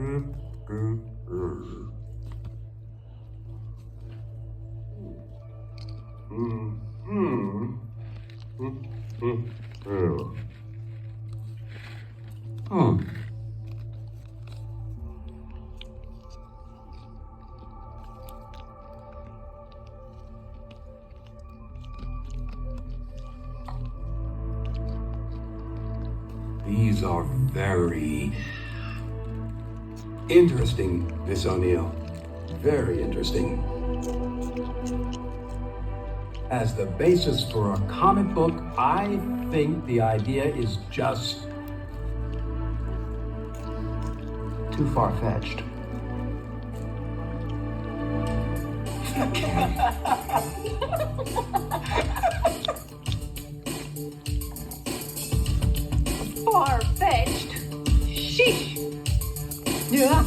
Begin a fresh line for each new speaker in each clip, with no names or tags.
These are very interesting, Miss O'Neill. Very interesting. As the basis for a comic book, I think the idea is just too far-fetched.
Far-fetched? Sheesh!
Yeah.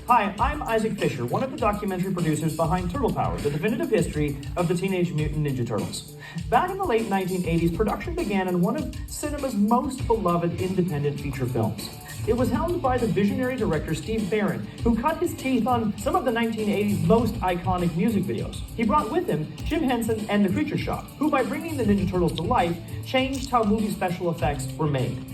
Hi, I'm Isaac Fisher, one of the documentary producers behind Turtle Power, the definitive history of the Teenage Mutant Ninja Turtles. Back in the late 1980s, production began on one of cinema's most beloved independent feature films. It was helmed by the visionary director Steve Barron, who cut his teeth on some of the 1980s most iconic music videos. He brought with him Jim Henson and the Creature Shop, who by bringing the Ninja Turtles to life, changed how movie special effects were made.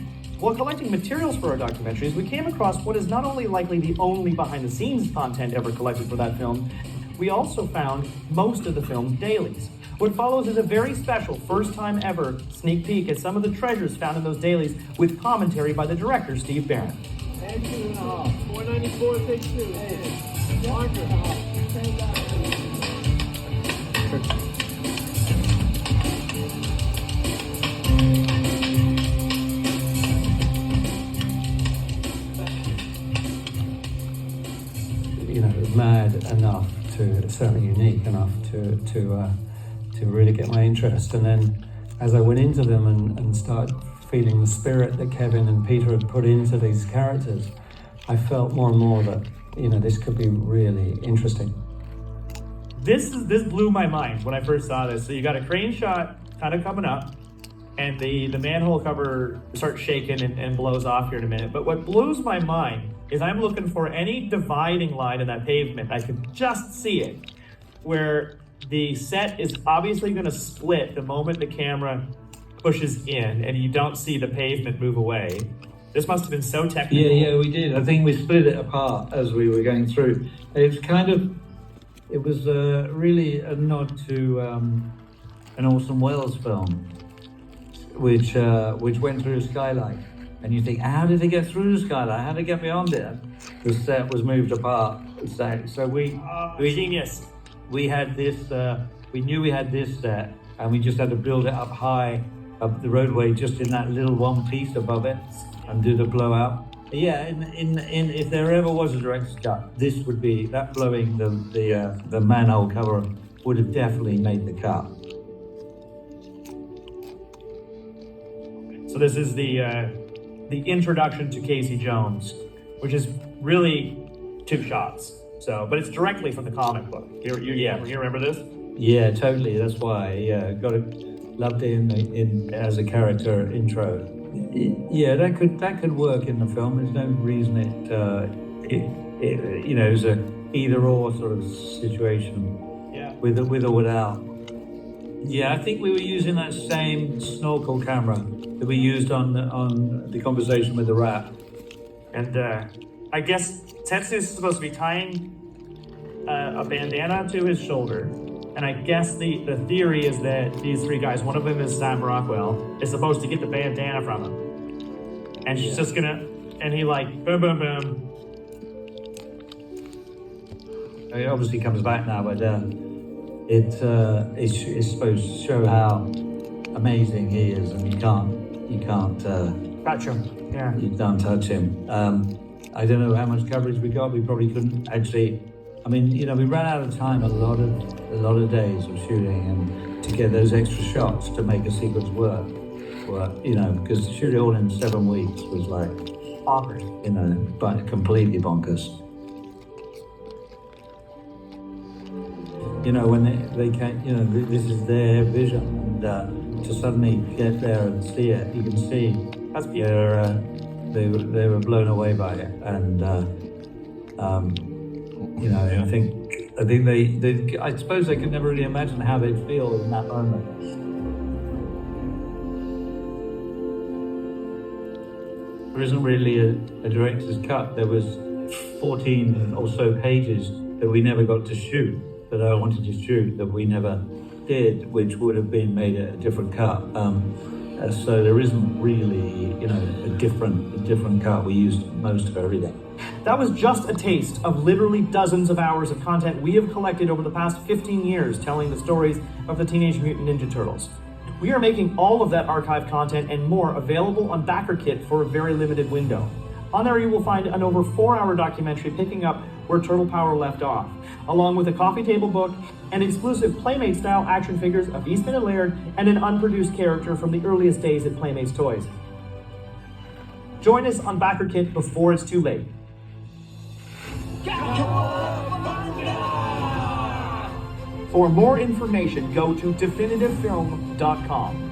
While collecting materials for our documentaries, we came across what is not only likely the only behind-the-scenes content ever collected for that film, we also found most of the film's dailies. What follows is a very special, first-time ever sneak peek at some of the treasures found in those dailies with commentary by the director, Steve Barron.
And 2.5. 494, take 2. Marker.
Mad enough to, certainly unique enough to really get my interest. And then as I went into them and started feeling the spirit that Kevin and Peter had put into these characters, I felt more and more that, this could be really interesting.
This blew my mind when I first saw this. So you got a crane shot kind of coming up, and the manhole cover starts shaking and blows off here in a minute. But what blows my mind is I'm looking for any dividing line in that pavement. I could just see it, where the set is obviously going to split the moment the camera pushes in and you don't see the pavement move away. This must have been so technical.
Yeah, we did. I think we split it apart as we were going through. It was really a nod to an Orson Welles film, which went through a skylight. And you think, how did they get through the skylight? How did they get beyond it? The set was moved apart. So we
genius.
We had this. We knew we had this set, and we just had to build it up high, up the roadway, just in that little one piece above it, and do the blowout. Yeah, in if there ever was a director's cut, this would be that blowing the manhole cover would have definitely made the cut.
So this is the introduction to Casey Jones, which is really 2 shots. So, but it's directly from the comic book. You remember this?
Yeah, totally. That's why. Yeah, loved it in as a character intro. Yeah, that could work in the film. There's no reason it was a either or sort of situation.
Yeah.
With or without. Yeah, I think we were using that same snorkel camera that we used on the conversation with the rat.
And I guess Tetsu's supposed to be tying a bandana to his shoulder. And I guess the theory is that these 3 guys, one of them is Sam Rockwell, is supposed to get the bandana from him. And she's just gonna, and he like, boom, boom, boom.
It obviously comes back now, but it's supposed to show how amazing he is, and you can't
touch him. Yeah.
You can't touch him. I don't know how much coverage we got. We probably couldn't actually. I mean, we ran out of time a lot of days of shooting, and to get those extra shots to make a sequence work, because to shoot it all in 7 weeks was like bonkers. But completely bonkers. When they can't, this is their vision, and to suddenly get there and see it, you can see they were blown away by it, and you know, I think I suppose they could never really imagine how they'd feel in that moment. There isn't really a director's cut. There was 14 or so pages that we never got to shoot, that I wanted to shoot, that we never did, which would have been made a different cut. So there isn't really, you know, a different cut. We used most of everything.
That was just a taste of literally dozens of hours of content we have collected over the past 15 years telling the stories of the Teenage Mutant Ninja Turtles. We are making all of that archive content and more available on BackerKit for a very limited window. On there you will find an over 4-hour documentary picking up where Turtle Power left off, along with a coffee table book and exclusive Playmate-style action figures of Eastman and Laird and an unproduced character from the earliest days at Playmates Toys. Join us on BackerKit before it's too late. For more information, go to definitivefilm.com.